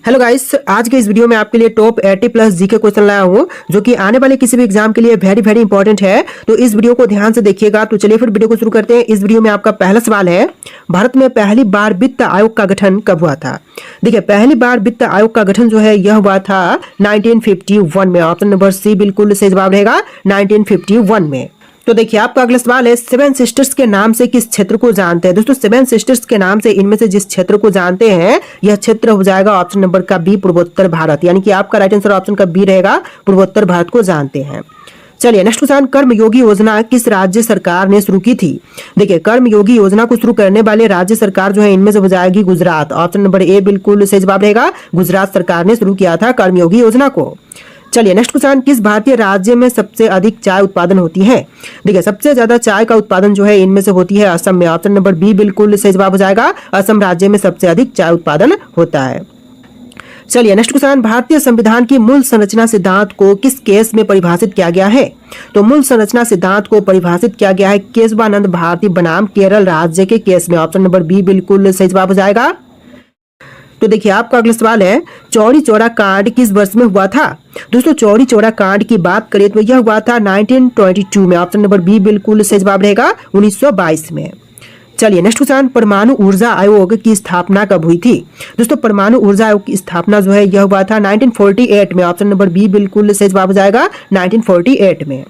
Hello guys, आज के इस वीडियो में आपके लिए टॉप 80 प्लस जीके क्वेश्चन लाया हूँ जो कि आने वाले किसी भी एग्जाम के लिए वेरी वेरी इंपॉर्टेंट है। तो इस वीडियो को ध्यान से देखिएगा। तो चलिए फिर वीडियो को शुरू करते हैं। इस वीडियो में आपका पहला सवाल है, भारत में पहली बार वित्त आयोग का गठन कब हुआ था? देखिए, पहली बार वित्त आयोग का गठन जो है यह हुआ था 1951 में। ऑप्शन नंबर सी बिल्कुल सही जवाब रहेगा, 1951 में। तो देखिए, आपका अगला सवाल है, सेवन सिस्टर्स के नाम से किस क्षेत्र को जानते हैं? दोस्तों, सेवन सिस्टर्स के नाम से इनमें से जिस क्षेत्र को जानते हैं यह क्षेत्र हो जाएगा ऑप्शन नंबर का बी, पूर्वोत्तर भारत। यानी कि आपका राइट आंसर ऑप्शन का बी रहेगा, पूर्वोत्तर भारत को जानते हैं। चलिए नेक्स्ट क्वेश्चन, कर्मयोगी योजना किस राज्य सरकार ने शुरू की थी? देखिए, कर्मयोगी योजना को शुरू करने वाले राज्य सरकार जो है इनमें से हो जाएगी गुजरात। ऑप्शन नंबर ए बिल्कुल सही जवाब रहेगा, गुजरात सरकार ने शुरू किया था कर्मयोगी योजना को। चलिए नेक्स्ट क्वेश्चन, किस भारतीय राज्य में सबसे अधिक चाय उत्पादन होती है? देखिए, सबसे ज्यादा चाय का उत्पादन जो है इनमें से होती है असम में। ऑप्शन नंबर बी बिल्कुल सही जवाब हो जाएगा, असम राज्य में सबसे अधिक चाय उत्पादन होता है। चलिए नेक्स्ट क्वेश्चन, भारतीय संविधान की मूल संरचना सिद्धांत को किस केस में परिभाषित किया गया है? तो मूल संरचना सिद्धांत को परिभाषित किया गया है केशवानंद भारती बनाम केरल राज्य के केस में। ऑप्शन नंबर बी बिल्कुल सही जवाब हो जाएगा। तो देखिए, आपका अगला सवाल है, चौरी चौरा कांड किस वर्ष में हुआ था? दोस्तों, चौरी चौरा कांड की बात करें तो यह हुआ था 1922 में। ऑप्शन नंबर बी बिल्कुल सही जवाब रहेगा, 1922 में। चलिए नेक्स्ट क्वेश्चन, परमाणु ऊर्जा आयोग की स्थापना कब हुई थी? दोस्तों, परमाणु ऊर्जा आयोग की स्थापना जो है यह हुआ था 1948 में। ऑप्शन नंबर बी बिल्कुल सही जवाब हो जाएगा, 1948 में।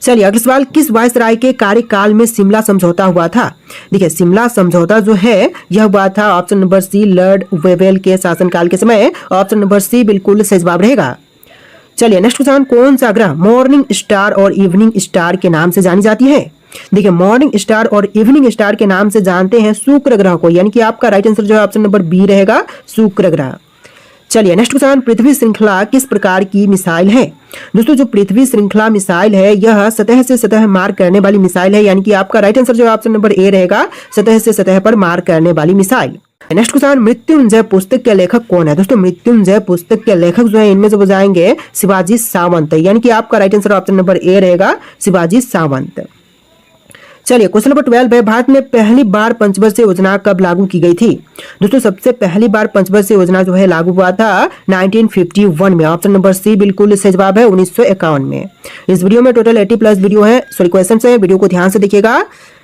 चलिए अगला सवाल, किस वायसराय के कार्यकाल में शिमला समझौता हुआ था? देखिए, शिमला समझौता जो है यह हुआ था option number C, Lord Wavell के शासनकाल के समय। ऑप्शन नंबर सी बिल्कुल सही जवाब रहेगा। चलिए नेक्स्ट क्वेश्चन, कौन सा ग्रह मॉर्निंग स्टार और इवनिंग स्टार के नाम से जानी जाती है? देखिए, मॉर्निंग स्टार और इवनिंग स्टार के नाम से जानते हैं शुक्र ग्रह को। यानी कि आपका राइट आंसर जो है ऑप्शन नंबर बी रहेगा, शुक्र ग्रह। चलिए नेक्स्ट क्वेश्चन, पृथ्वी श्रृंखला किस प्रकार की मिसाइल है? दोस्तों, जो पृथ्वी श्रृंखला मिसाइल है यह सतह से सतह मार करने वाली मिसाइल है। यानी कि आपका राइट आंसर जो है ऑप्शन नंबर ए रहेगा, सतह से सतह पर मार करने वाली मिसाइल। नेक्स्ट क्वेश्चन, मृत्युंजय पुस्तक के लेखक कौन है? दोस्तों, मृत्युंजय पुस्तक के लेखक जो है इनमें से हो जाएंगे शिवाजी सावंत। यानी कि आपका right answer option number A रहेगा, शिवाजी सावंत। चलिए क्वेश्चन नंबर 12 है, भारत में पहली बार पंचवर्षीय योजना कब लागू की गई थी? दोस्तों, सबसे पहली बार पंचवर्षीय योजना जो है लागू हुआ था 1951 में। ऑप्शन नंबर सी बिल्कुल सही जवाब है, 1951 में। इस वीडियो में टोटल 80 प्लस वीडियो है, सॉरी क्वेश्चन है। वीडियो को ध्यान से देखिएगा।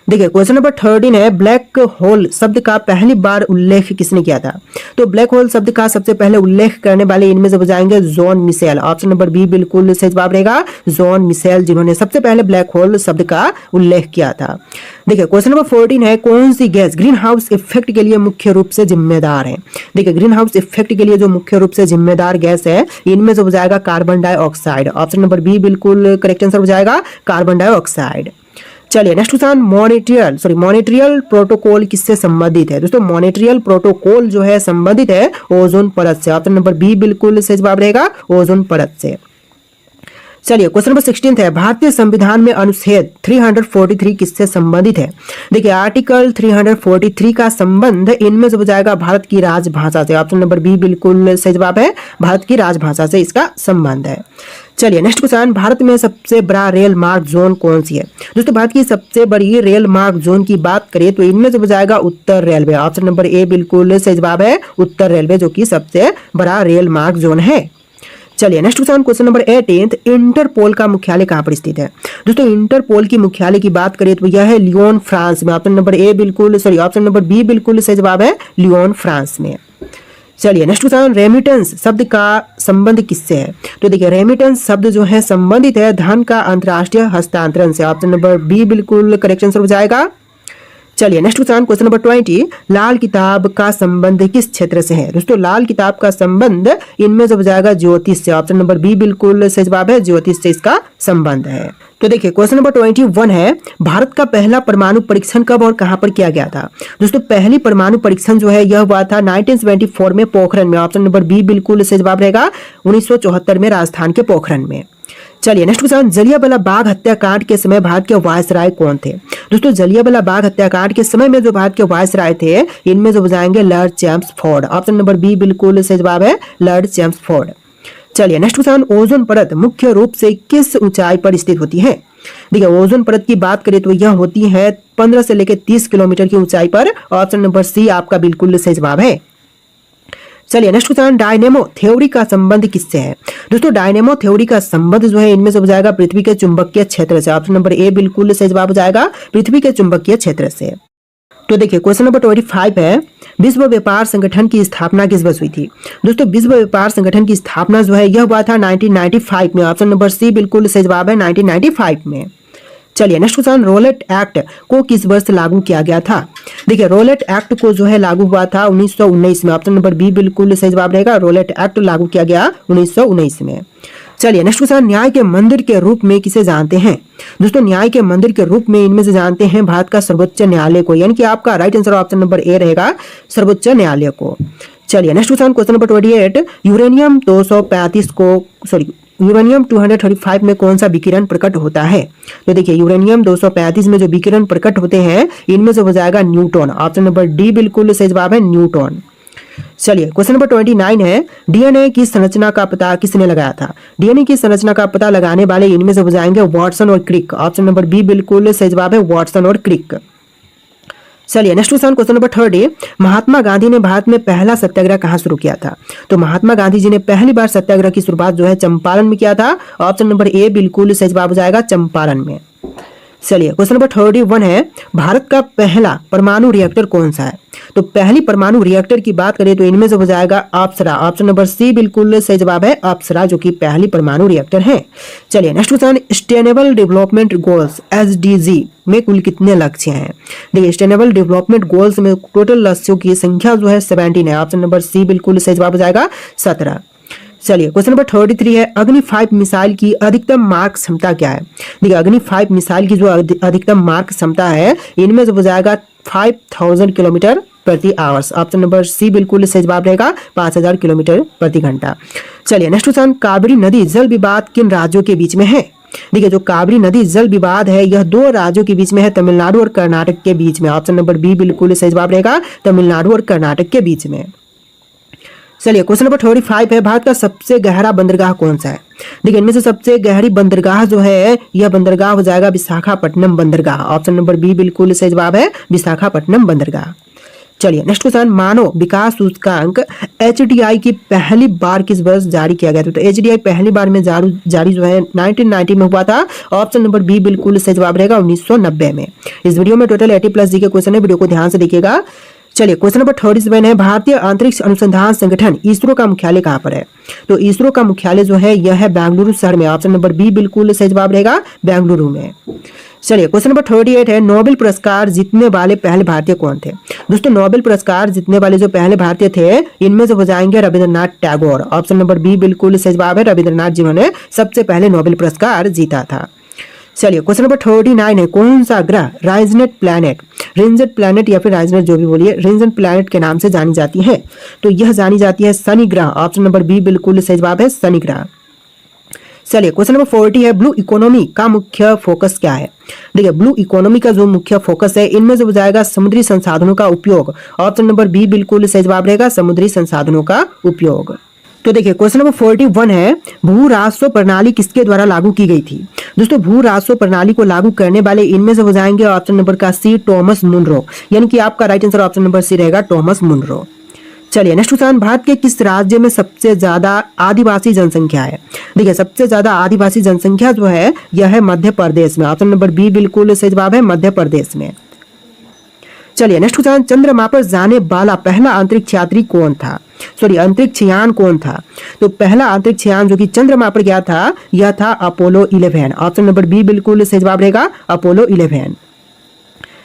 देखिए, क्वेश्चन नंबर 13 है, ब्लैक होल शब्द का पहली बार उल्लेख किसने किया था? तो ब्लैक होल शब्द का सबसे पहले उल्लेख करने वाले इनमें से हो जाएंगे John Mitchell. Option number B बिल्कुल सही जवाब रहेगा, जॉन मिशेल, जिन्होंने सबसे पहले ब्लैक होल शब्द का उल्लेख किया था। देखिए, क्वेश्चन नंबर 14 है, कौन सी गैस ग्रीन हाउस इफेक्ट के लिए मुख्य रूप से जिम्मेदार है? देखिए, ग्रीन हाउस इफेक्ट के लिए जो मुख्य रूप से जिम्मेदार गैस है इनमें से हो जाएगा carbon dioxide. Option number B बिल्कुल करेक्ट आंसर हो जाएगा, कार्बन डाइऑक्साइड। चलिए नेक्स्ट क्वेश्चन, मॉनेट्रियल प्रोटोकॉल किससे संबंधित है? दोस्तों, मॉनेट्रियल प्रोटोकॉल जो है संबंधित है ओजोन परत से। ऑप्शन नंबर बी बिल्कुल सही जवाब रहेगा, ओजोन परत से। चलिए क्वेश्चन नंबर 16 है, भारतीय संविधान में अनुच्छेद 343 किससे संबंधित है? देखिए, आर्टिकल 343 का संबंध इनमें से हो जाएगा भारत की राजभाषा से। ऑप्शन नंबर बी बिल्कुल सही जवाब है, भारत की राजभाषा से इसका संबंध है। चलिए नेक्स्ट क्वेश्चन, भारत में सबसे बड़ा रेल मार्ग जोन कौन सी है? दोस्तों, भारत की सबसे बड़ी रेल मार्ग जोन की बात करें तो इनमें से हो जाएगा उत्तर रेलवे। ऑप्शन नंबर ए बिल्कुल सही जवाब है, उत्तर रेलवे, जो कि सबसे बड़ा रेल मार्ग जोन है। चलिए नेक्स्ट क्वेश्चन नंबर 18, इंटरपोल का मुख्यालय कहां पर स्थित है? दोस्तों, इंटरपोल की मुख्यालय की बात करें तो यह है लियोन, फ्रांस में। ऑप्शन नंबर ए बिल्कुल सॉरी ऑप्शन नंबर बी बिल्कुल सही जवाब है, लियोन, फ्रांस में। चलिए नेक्स्ट क्वेश्चन, रेमिटेंस शब्द का संबंध किससे है? तो देखिए, रेमिटेंस शब्द जो है संबंधित है धन का अंतर्राष्ट्रीय हस्तांतरण से। ऑप्शन नंबर बी बिल्कुल करेक्ट आंसर हो जाएगा। चलिए नेक्स्ट क्वेश्चन नंबर 20, लाल किताब का संबंध किस क्षेत्र से है? दोस्तों, लाल किताब का संबंध इनमें से हो जाएगा ज्योतिष से। ऑप्शन नंबर बी बिल्कुल सही जवाब है, ज्योतिष से इसका संबंध है। तो देखिए, क्वेश्चन नंबर 21 है, भारत का पहला परमाणु परीक्षण कब और कहां पर किया गया था? दोस्तों, पहली परमाणु परीक्षण जो है यह हुआ था 1974 में, पोखरण में। ऑप्शन नंबर बी बिल्कुल सही जवाब रहेगा, 1974 में राजस्थान के पोखरण में। चलिए नेक्स्ट क्वेश्चन, जलियांवाला बाग हत्याकांड के समय भारत के वायसराय कौन थे? दोस्तों, जलियांवाला बाग हत्याकांड के समय में जो भारत के वायसराय थे इनमें जो हो जाएंगे Lord Chelmsford. Option number B बिल्कुल सही जवाब है, लॉर्ड चैम्सफोर्ड। चलिए नेक्स्ट क्वेश्चन, ओजोन परत मुख्य रूप से किस ऊंचाई पर स्थित होती है? देखिए, ओजोन परत की बात करें तो यह होती है 15 से लेकर 30 किलोमीटर की ऊंचाई पर। ऑप्शन नंबर सी आपका बिल्कुल सही जवाब है। चलिए नेक्स्ट क्वेश्चन, डायनेमो थ्योरी का संबंध किससे है? दोस्तों डायनेमो थ्योरी का संबंध जो है इनमें से हो जाएगा पृथ्वी के चुंबकीय क्षेत्र से। ऑप्शन नंबर ए बिल्कुल सही जवाब हो जाएगा, पृथ्वी के चुंबकीय क्षेत्र से। तो देखिए क्वेश्चन नंबर 25 है, विश्व व्यापार संगठन की स्थापना किस वर्ष हुई थी? दोस्तों विश्व व्यापार संगठन की स्थापना जो है यह हुआ था 1995 में। ऑप्शन नंबर सी बिल्कुल सही जवाब है, 1995 में। चलिए नेक्स्ट क्वेश्चन, रोलेट एक्ट को किस वर्ष लागू किया गया था? देखिए रोलेट एक्ट को जो है लागू हुआ था 1919 में। ऑप्शन नंबर बी बिल्कुल सही जवाब रहेगा, रोलेट एक्ट लागू किया गया 1919 में। चलिए नेक्स्ट क्वेश्चन, न्याय के मंदिर के रूप में किसे जानते हैं? दोस्तों न्याय के मंदिर के रूप में इनमें से जानते हैं भारत का सर्वोच्च न्यायालय को, यानी कि आपका right answer option number A रहेगा, सर्वोच्च न्यायालय को। चलिए next question, question number 28, uranium 235 में कौन सा विकिरण प्रकट होता है? तो देखिए यूरेनियम 235 में जो विकिरण प्रकट होते हैं इनमें से हो जाएगा न्यूट्रॉन। ऑप्शन नंबर डी बिल्कुल सही जवाब है, न्यूट्रॉन। चलिए क्वेश्चन नंबर 29 है, डीएनए की संरचना का पता किसने लगाया था? डीएनए की संरचना का पता लगाने वाले इनमें से हो जाएंगे वाटसन और क्रिक। ऑप्शन नंबर बी बिल्कुल सही जवाब है, वाटसन और क्रिक। चलिए next question, question number 30, Mahatma Gandhi ने भारत में पहला सत्याग्रह कहाँ शुरू किया था? तो महात्मा गांधी जी ने पहली बार सत्याग्रह की शुरुआत जो है चंपारण में किया था। ऑप्शन नंबर ए बिल्कुल सही जवाब हो जाएगा, चंपारण में। चलिए क्वेश्चन नंबर 31 है, भारत का पहला परमाणु रिएक्टर कौन सा है? तो पहली परमाणु रिएक्टर की बात करें तो इनमें से हो जाएगा अप्सरा। ऑप्शन नंबर सी बिल्कुल सही जवाब है, अप्सरा, जो कि पहली परमाणु रिएक्टर है। चलिए next question, sustainable development goals SDG में कुल कितने लक्ष्य हैं? देखिए सस्टेनेबल डेवलपमेंट गोल्स में टोटल लक्ष्यों की संख्या जो है 17 है। ऑप्शन नंबर सी बिल्कुल सही जवाब हो जाएगा, 17। चलिए क्वेश्चन नंबर 33 है, अग्नि 5 मिसाइल की अधिकतम मार्क क्षमता क्या है? देखिए अग्नि 5 मिसाइल की जो अधिकतम मार्क क्षमता है इनमें से हो जाएगा 5000 किलोमीटर प्रति आवर्स। ऑप्शन नंबर सी बिल्कुल सही जवाब रहेगा, 5000 किलोमीटर प्रति घंटा। चलिए नेक्स्ट क्वेश्चन, कावेरी नदी जल विवाद किन राज्यों के बीच में है? देखिए जो कावेरी नदी जल विवाद है यह दो राज्यों के बीच में है, तमिलनाडु और कर्नाटक के बीच में। ऑप्शन नंबर बी बिल्कुल सही जवाब रहेगा, तमिलनाडु और कर्नाटक के बीच में। चलिए क्वेश्चन नंबर 35 है, भारत का सबसे गहरा बंदरगाह कौन सा है? देखिए इनमें से सबसे गहरी बंदरगाह जो है यह बंदरगाह हो जाएगा विशाखापट्टनम बंदरगाह। ऑप्शन नंबर बी बिल्कुल सही जवाब है, विशाखापट्टनम बंदरगाह। चलिए नेक्स्ट क्वेश्चन, मानव विकास सूचकांक एचडीआई की पहली बार किस वर्ष जारी किया गया था? तो एचडीआई पहली बार में जारी जो है 1990 में हुआ था। ऑप्शन नंबर बी बिल्कुल सही जवाब रहेगा, 1990 में। इस वीडियो में टोटल 80+ जी के क्वेश्चन है, वीडियो को ध्यान से देखिएगा। चलिए क्वेश्चन नंबर 37 है, भारतीय अंतरिक्ष अनुसंधान संगठन इसरो का मुख्यालय कहाँ पर है? तो इसरो का मुख्यालय जो है यह है बेंगलुरु शहर में। ऑप्शन नंबर बी बिल्कुल सही जवाब रहेगा, बेंगलुरु में। चलिए क्वेश्चन नंबर 38 है, नोबेल पुरस्कार जीतने वाले पहले भारतीय कौन थे? दोस्तों नोबेल पुरस्कार जीतने वाले जो पहले भारतीय थे इनमें से हो जाएंगे Rabindranath Tagore. Option number B बिल्कुल सही जवाब है, रविंद्रनाथ जिन्होंने सबसे पहले नोबेल पुरस्कार जीता था। चलिए क्वेश्चन नंबर 39 है, कौन सा ग्रह रेंजनेट प्लैनेट या फिर रेंजनेट जो भी बोलिए रेंजनेट प्लैनेट के नाम से जानी जाती है? तो यह जानी जाती है शनि ग्रह। ऑप्शन नंबर बी बिल्कुल सही जवाब है, शनि ग्रह। चलिए क्वेश्चन नंबर 40 है, ब्लू इकोनॉमी का मुख्य फोकस क्या है? देखिए ब्लू इकोनॉमी का जो मुख्य फोकस है इनमें से हो जाएगा समुद्री संसाधनों का उपयोग। ऑप्शन नंबर बी बिल्कुल सही जवाब रहेगा, समुद्री संसाधनों का उपयोग। तो देखिए क्वेश्चन नंबर 41 है, भू राजस्व प्रणाली किसके द्वारा लागू की गई थी? दोस्तों भू राजस्व प्रणाली को लागू करने वाले इनमें से हो जाएंगे ऑप्शन नंबर का सी, टॉमस मुनरो, यानी कि आपका right answer option number C रहेगा, टॉमस मुनरो। चलिए नेक्स्ट क्वेश्चन, भारत के किस राज्य में सबसे ज्यादा आदिवासी जनसंख्या है? देखिए सबसे ज्यादा आदिवासी जनसंख्या जो है यह है मध्य प्रदेश में। ऑप्शन नंबर बी बिल्कुल सही जवाब है, मध्य प्रदेश में। चलिए नेक्स्ट क्वेश्चन, चंद्रमा पर जाने वाला पहला अंतरिक्ष यात्री कौन था? अंतरिक्ष यान कौन था? तो पहला अंतरिक्ष यान जो कि चंद्रमा पर गया था यह था अपोलो 11। ऑप्शन नंबर बी बिल्कुल सही जवाब रहेगा, अपोलो 11।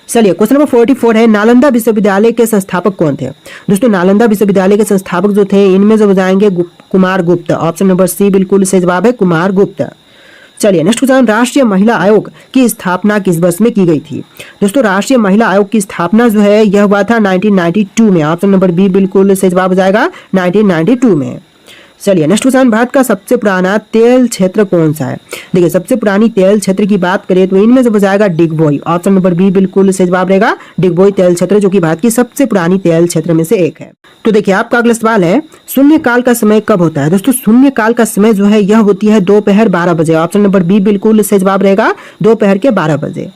चलिए क्वेश्चन नंबर 44 है, नालंदा विश्वविद्यालय के संस्थापक कौन थे? दोस्तों नालंदा विश्वविद्यालय के संस्थापक जो थे इनमें से हो जाएंगे कुमार गुप्त। ऑप्शन नंबर सी बिल्कुल सही जवाब है, कुमार गुप्त। चलिए नेक्स्ट क्वेश्चन, राष्ट्रीय महिला आयोग की स्थापना किस वर्ष में की गई थी? दोस्तों राष्ट्रीय महिला आयोग की स्थापना जो है यह हुआ था 1992 में। ऑप्शन नंबर बी बिल्कुल सही जवाब हो जाएगा, 1992 में। चलिए नेक्स्ट क्वेश्चन, भारत का सबसे पुराना तेल क्षेत्र कौन सा है? देखिए सबसे पुरानी तेल क्षेत्र की बात करें तो इनमें से हो जाएगा डिगबोई। ऑप्शन नंबर बी बिल्कुल सही जवाब रहेगा, डिगबोई तेल क्षेत्र, जो कि भारत की सबसे पुरानी तेल क्षेत्र में से एक है। तो देखिए आपका अगला सवाल है, शून्य काल का समय कब होता है? दोस्तों शून्य काल का समय जो है यह होती है दोपहर 12 बजे। ऑप्शन नंबर बी बिल्कुल सही जवाब रहेगा, दोपहर के 12 बजे।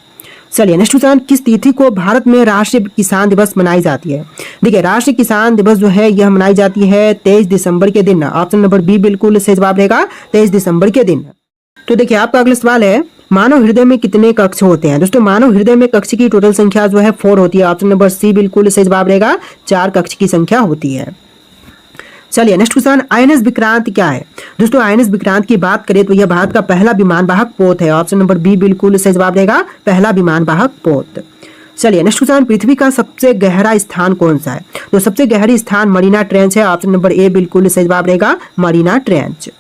चलिए नेक्स्ट क्वेश्चन, किस तिथि को भारत में राष्ट्रीय किसान दिवस मनाई जाती है? देखिए राष्ट्रीय किसान दिवस जो है यह मनाई जाती है 23 दिसंबर के दिन। ऑप्शन नंबर बी बिल्कुल सही जवाब रहेगा, 23 दिसंबर के दिन। तो देखिए आपका अगला सवाल है, मानव हृदय में कितने कक्ष होते हैं? दोस्तों मानव हृदय में कक्ष की टोटल संख्या जो है 4 होती है। ऑप्शन नंबर सी बिल्कुल सही जवाब रहेगा, 4 कक्ष की संख्या होती है। चलिए नेक्स्ट क्वेश्चन, आईएनएस विक्रांत क्या है? दोस्तों आईएनएस विक्रांत की बात करें तो यह भारत का पहला विमान वाहक पोत है। ऑप्शन नंबर बी बिल्कुल सही जवाब रहेगा, पहला विमान वाहक पोत। चलिए नेक्स्ट क्वेश्चन, पृथ्वी का सबसे गहरा स्थान कौन सा है? तो सबसे गहरी स्थान मरीना ट्रेंच है। ऑप्शन नंबर ए बिल्कुल सही जवाब रहेगा, मरीना ट्रेंच।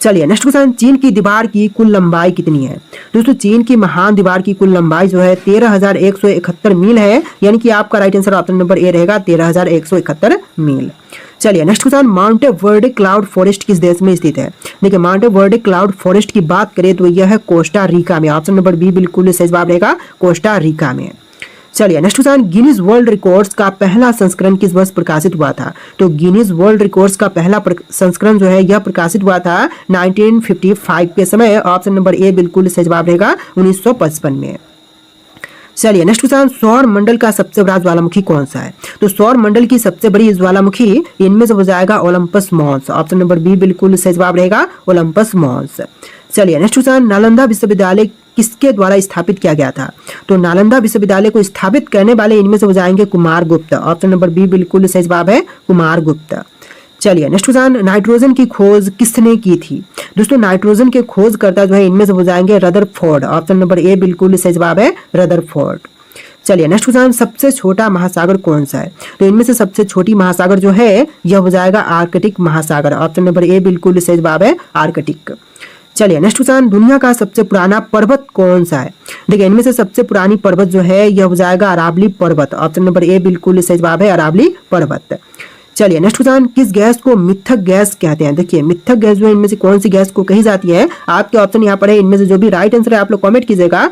चलिए नेक्स्ट क्वेश्चन, चीन की दीवार की कुल लंबाई कितनी है? दोस्तों चीन की महान दीवार की कुल लंबाई जो है 13,171 मील है, यानी कि आपका right answer option number A रहेगा, 13,171 मील। चलिए next question, mount Verde cloud forest किस देश में स्थित है? देखिए माउंट वर्डे क्लाउड फॉरेस्ट की बात करें तो यह है कोस्टा रिका में। ऑप्शन नंबर बी बिल्कुल सही जवाब रहेगा, कोस्टा रिका में। चलिए next question, Guinness world records का पहला संस्करण किस वर्ष प्रकाशित हुआ था? तो गिनीज वर्ल्ड रिकॉर्ड्स का पहला संस्करण जो है यह प्रकाशित हुआ था 1955 के समय। ऑप्शन नंबर ए बिल्कुल सही जवाब रहेगा, 1955 में। चलिए नेक्स्ट क्वेश्चन, सौर मंडल का सबसे बड़ा ज्वालामुखी कौन सा है? तो सौर मंडल की सबसे बड़ी ज्वालामुखी इनमें से हो जाएगा Olympus Mons. Option number B बिल्कुल सही जवाब रहेगा, ओलंपस मॉन्स। चलिए नेक्स्ट क्वेश्चन, नालंदा विश्वविद्यालय किसके द्वारा स्थापित किया गया था? तो नालंदा विश्वविद्यालय को स्थापित करने वाले इनमें से हो जाएंगे कुमार गुप्त। ऑप्शन नंबर बी बिल्कुल सही जवाब है, कुमार गुप्त। चलिए नेक्स्ट क्वेश्चन, नाइट्रोजन की खोज किसने की थी? दोस्तों नाइट्रोजन के खोजकर्ता जो है इनमें से हो जाएंगे रदरफोर्ड। ऑप्शन नंबर ए बिल्कुल सही जवाब है, रदरफोर्ड। चलिए नेक्स्ट क्वेश्चन, सबसे छोटा महासागर कौन सा है? तो इनमें से सबसे छोटी महासागर जो है यह हो जाएगा आर्कटिक महासागर। ऑप्शन नंबर ए बिल्कुल सही जवाब है, आर्कटिक। चलिए नेक्स्ट क्वेश्चन, दुनिया का सबसे पुराना पर्वत कौन सा है? देखिए इनमें से सबसे पुरानी पर्वत जो है यह हो जाएगा अरावली पर्वत। ऑप्शन नंबर ए बिल्कुल सही जवाब है, अरावली पर्वत। चलिए नेक्स्ट क्वेश्चन, किस गैस को मिथक गैस कहते हैं? देखिए मिथक गैस जो है इनमें से कौन सी गैस को कही जाती है? आपके ऑप्शन यहाँ पर है, इनमें से जो भी राइट आंसर है आप लोग कमेंट कीजिएगा।